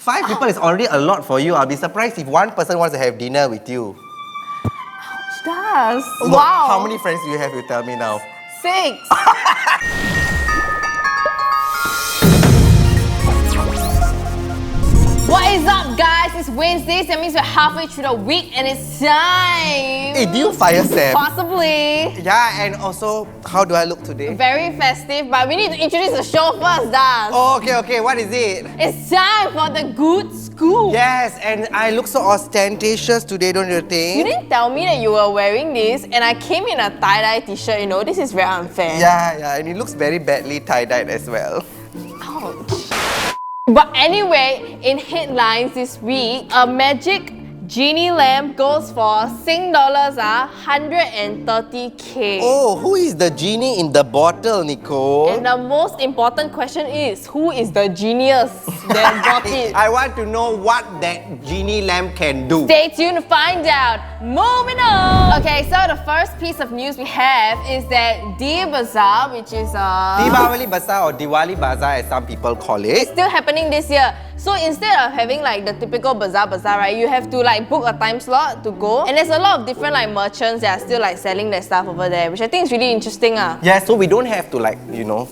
5 people is already a lot for you. I'll be surprised if one person wants to have dinner with you. Does. Look, Wow. how many friends do you have? You tell me now. 6. What is up, guys? It's Wednesday, so that means we're halfway through the week and it's time. Hey, do you fire Sam? Possibly. Yeah, and also, how do I look today? Very festive, but we need to introduce the show first, Das. Oh, okay. What is it? It's time for the good scoop. Yes, and I look so ostentatious today, don't you think? You didn't tell me that you were wearing this, and I came in a tie-dye t-shirt. You know, this is very unfair. Yeah, and it looks very badly tie-dyed as well. Ouch. But anyway, in headlines this week, a magic Genie lamp goes for Sing dollars 130k. Oh, who is the genie in the bottle, Nicole? And the most important question is, who is the genius that bought it? I want to know what that genie lamp can do. Stay tuned to find out. Moving on. Okay, so the first piece of news we have is that Bizhub, which is Deepavali Bazaar or Diwali Bazaar as some people call it. still happening this year. So instead of having like the typical bazaar, right, you have to like book a time slot to go. And there's a lot of different like merchants that are still like selling their stuff over there, which I think is really interesting. Yeah, so we don't have to like,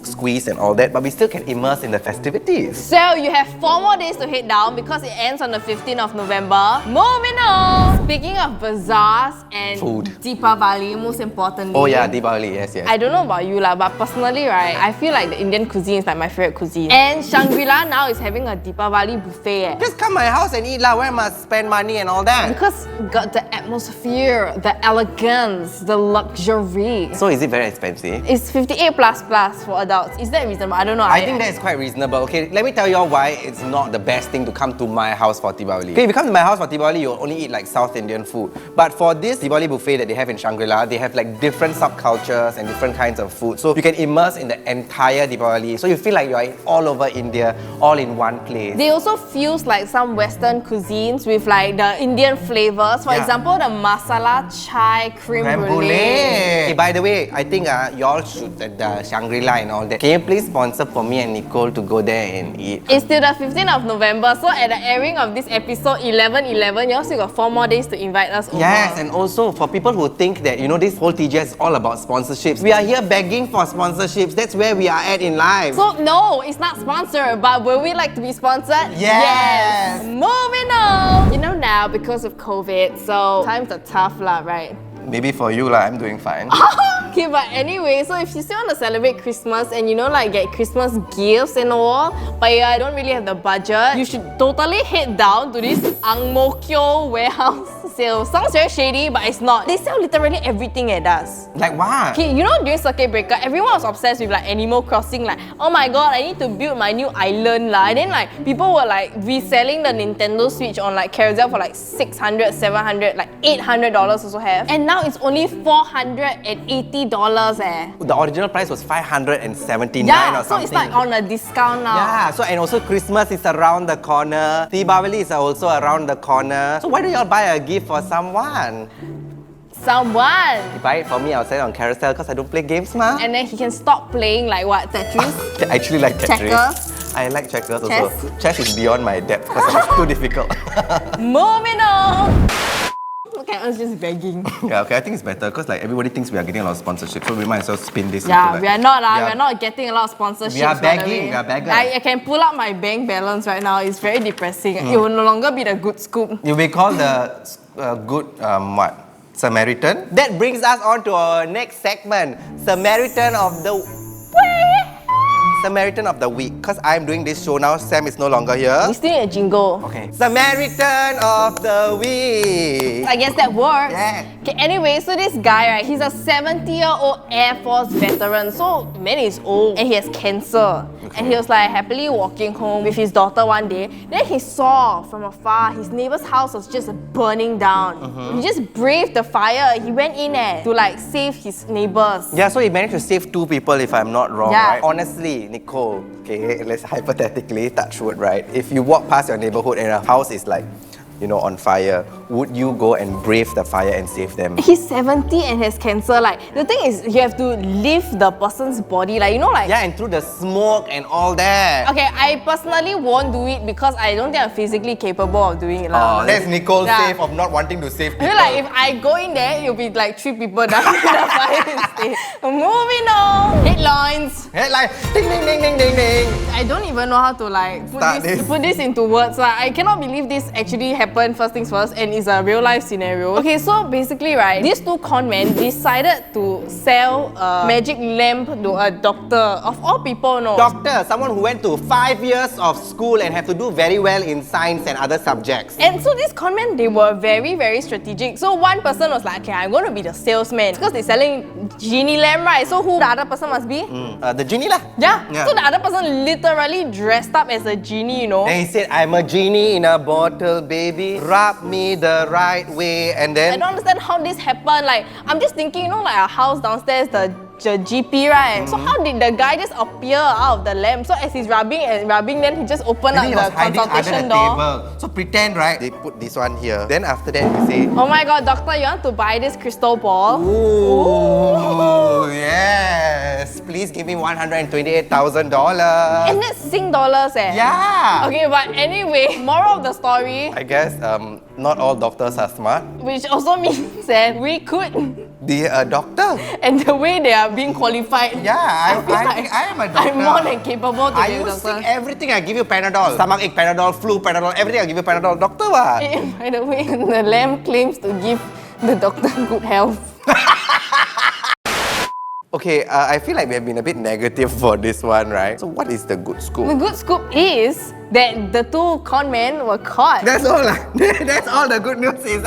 squeeze and all that, but we still can immerse in the festivities. So you have 4 more days to head down because it ends on the 15th of November. Moving on! Speaking of bazaars and food, Deepavali, most importantly. Oh yeah, Deepavali, yes. I don't know about you but personally, right, I feel like the Indian cuisine is like my favorite cuisine. And Shangri-La now is having a Deepavali buffet. Just come my house and eat lah. Where must spend money and all that? Because got the atmosphere, the elegance, the luxury. So is it very expensive? It's 58 plus for adults. Is that reasonable? I don't know. I think that is quite reasonable. Okay, let me tell you all why it's not the best thing to come to my house for Deepavali. Okay, if you come to my house for Deepavali, you'll only eat like South Indian food. But for this Deepavali buffet that they have in Shangri-La, they have like different subcultures and different kinds of food. So you can immerse in the entire Deepavali. So you feel like you're all over India, all in one place. They also fuse like some Western cuisines with like the Indian flavors. For example, the masala chai creme brulee. Hey, by the way, I think y'all should at the Shangri-La and all that. Can you please sponsor for me and Nicole to go there and eat? It's till the 15th of November, so at the airing of this episode 11/11, you also got 4 more days to invite us over. Yes, and also for people who think that, this whole TGS is all about sponsorships, we are here begging for sponsorships. That's where we are at in life. So no, it's not sponsored, but will we like to be sponsored? Yes! Moving on! Now because of COVID, so times are tough right? Maybe for you I'm doing fine. Okay, but anyway, so if you still want to celebrate Christmas and like get Christmas gifts and all, but I don't really have the budget, you should totally head down to this Ang Mo Kio warehouse sale. Sounds very shady, but it's not. They sell literally everything it does. Like what? Okay, during circuit breaker, everyone was obsessed with like Animal Crossing, like, oh my god, I need to build my new island and then like people were like reselling the Nintendo Switch on like Carousel for like $600, $700, like $800 also have. And now it's only $480 The original price was $579 or something. So it's like on a discount now. Yeah, so and also Christmas is around the corner. Deepavali is also around the corner. So why don't y'all buy a gift for someone? Someone! You buy it for me, I'll sell it on Carousel because I don't play games, ma. And then he can stop playing like what, Tetris? I actually like Tetris. Checkers? I like checkers Chess? also. Chess is beyond my depth because it's too difficult. Moving on! Okay, I was just begging. Yeah, okay, I think it's better because like everybody thinks we are getting a lot of sponsorship, so we might as well spin this. Yeah, into, we are not. We are not getting a lot of sponsorships. We are begging. We are beggars. I can pull up my bank balance right now. It's very depressing. It will no longer be the good scoop. You will call the good Samaritan. That brings us on to our next segment, Samaritan of the Week. Because I'm doing this show now, Sam is no longer here. We still need a jingle. Okay. Samaritan of the Week. I guess that works. Yeah. Okay, anyway, so this guy, right, he's a 70-year-old Air Force veteran. So, man is old and he has cancer. Okay. And he was like happily walking home with his daughter one day. Then he saw from afar his neighbor's house was just burning down. He just braved the fire. He went in to like save his neighbors. Yeah, so he managed to save 2 people if I'm not wrong, Yeah. right? Honestly, Nicole, okay, let's hypothetically touch wood, right? If you walk past your neighborhood and a house is like on fire, would you go and brave the fire and save them? He's 70 and has cancer. Like, the thing is, you have to lift the person's body. Like, Yeah, and through the smoke and all that. Okay, I personally won't do it because I don't think I'm physically capable of doing it. Oh, that's Nicole's Yeah. safe of not wanting to save I people. feel like if I go in there, it'll be like 3 people dying in the fire instead. Moving on. Headlines. Headline, ding ding ding ding ding ding. I don't even know how to like put this into words. Like, I cannot believe this actually happened first things first and it's a real life scenario. Okay, so basically, right, these 2 con men decided to sell a magic lamp to a doctor. Of all people, no. Doctor, someone who went to 5 years of school and have to do very well in science and other subjects. And so these con men, they were very, very strategic. So one person was like, okay, I'm going to be the salesman because they're selling Genie lamp, right? So who the other person must be? The genie lah. Yeah. So the other person literally dressed up as a genie, And he said, I'm a genie in a bottle, baby. Rub me the right way. And I then... don't understand how this happened. Like, I'm just thinking, like a house downstairs, the GP, right? So how did the guy just appear out of the lamp? So as he's rubbing, then he just opened up Maybe he was the hiding under consultation the door. table. So pretend, right? They put this one here. Then after that, you say, Oh my god, doctor, you want to buy this crystal ball? ooh, yes. Please give me $128,000. And that's Sing dollars, eh? Yeah. Okay, but anyway, moral of the story, I guess not all doctors are smart. which also means that we could, Be a doctor. and the way they are being qualified, Yeah, I feel think I am a doctor. I'm more than capable to Are be a you doctor. sick? Everything I give you Panadol. Stomachache Panadol, flu Panadol, everything I give you Panadol. Doctor what? By the way, the lamp claims to give the doctor good health. Okay, I feel like we have been a bit negative for this one, right? So what is the good The scoop? good scoop is that the 2 con men were caught. That's all. That's all the good news is.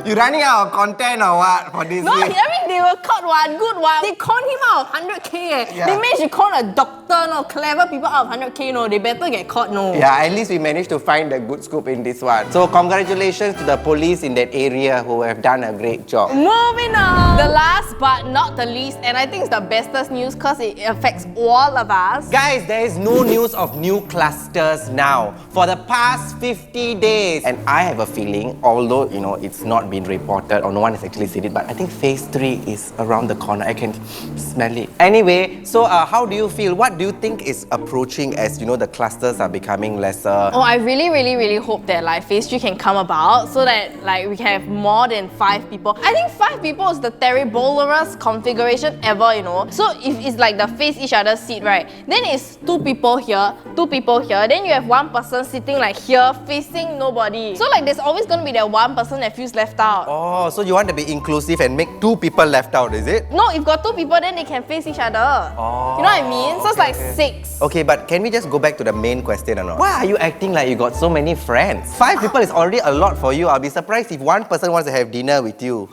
You running out of content or what for this No, I week? mean they were caught one, good one. They conned him out of 100k. Yeah. They managed to con a doctor, no, clever people out of 100k, no. They better get caught, no. Yeah, at least we managed to find the good scoop in this one. So congratulations to the police in that area who have done a great job. Moving on. The last but not the least, and I think it's the bestest news because it affects all of us. Guys, there is no news of new clusters now for the past 50 days. And I have a feeling, although, it's not been reported or no one has actually said it, but I think phase 3 is around the corner. I can smell it. Anyway, so how do you feel? What do you think is approaching as, the clusters are becoming lesser? Oh, I really, really, really hope that phase 3 can come about so that we can have more than 5 people. I think 5 people is the terriblest configuration ever, So if it's like the face each other's seat, right? Then it's 2 people here, 2 people here. Then you have 1 person sitting here facing nobody. So there's always going to be that 1 person that feels left out. Oh, so you want to be inclusive and make 2 people left out, is it? No, if got 2 people, then they can face each other. Oh, you know what I mean? So it's okay. 6. Okay, but can we just go back to the main question or not? Why are you acting like you got so many friends? 5 people is already a lot for you. I'll be surprised if 1 person wants to have dinner with you.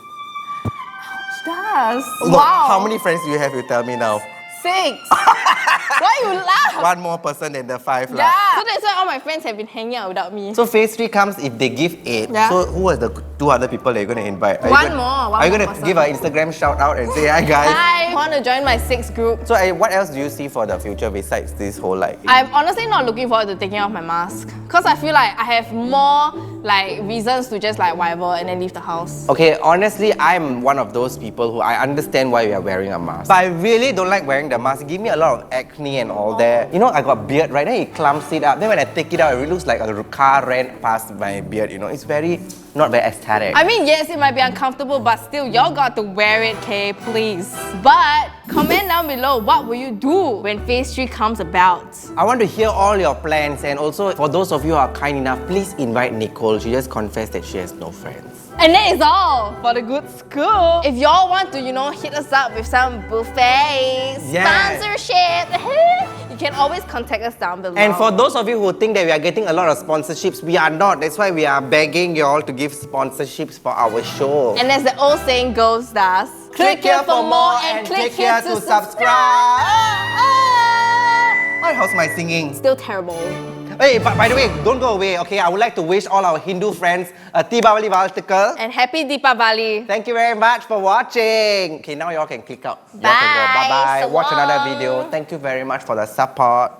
Does. Look, Wow. how many friends do you have? You tell me now. 6. Why you laugh? 1 more person than the 5 lah. Yeah. So that's why all my friends have been hanging out without me. So phase 3 comes if they give 8. Yeah. So who are the 2 other people that you're going to invite? Are you One gonna- more, one Are you more going to person. give an Instagram shout out and say hi guys? I want to join my 6 group. So what else do you see for the future besides this whole I'm honestly not looking forward to taking off my mask because I feel like I have more reasons to just whatever and then leave the house. Okay, honestly, I'm one of those people who I understand why we are wearing a mask. But I really don't like wearing the mask. It gives me a lot of acne and all that. I got beard, right? Then it clumps it up. Then when I take it out, it really looks like a car ran past my beard, It's not very aesthetic. I mean, yes, it might be uncomfortable, but still, y'all got to wear it, okay? Please. But comment down below, what will you do when phase 3 comes about? I want to hear all your plans, and also for those of you who are kind enough, please invite Nicole. She just confessed that she has no friends. And that is all for the good scoop. If y'all want to, hit us up with some buffets, sponsorship, you can always contact us down below. And for those of you who think that we are getting a lot of sponsorships, we are not. That's why we are begging you all to give sponsorships for our show. And as the old saying goes, thus, Click here for more and click here to subscribe. How's my singing? Still terrible. Hey, but by the way, don't go away, okay? I would like to wish all our Hindu friends a Deepavali Valtikal. And happy Deepavali. Thank you very much for watching. Okay, now y'all can click out. Y'all can go. Bye. Bye-bye. So Watch another long. video. Thank you very much for the support.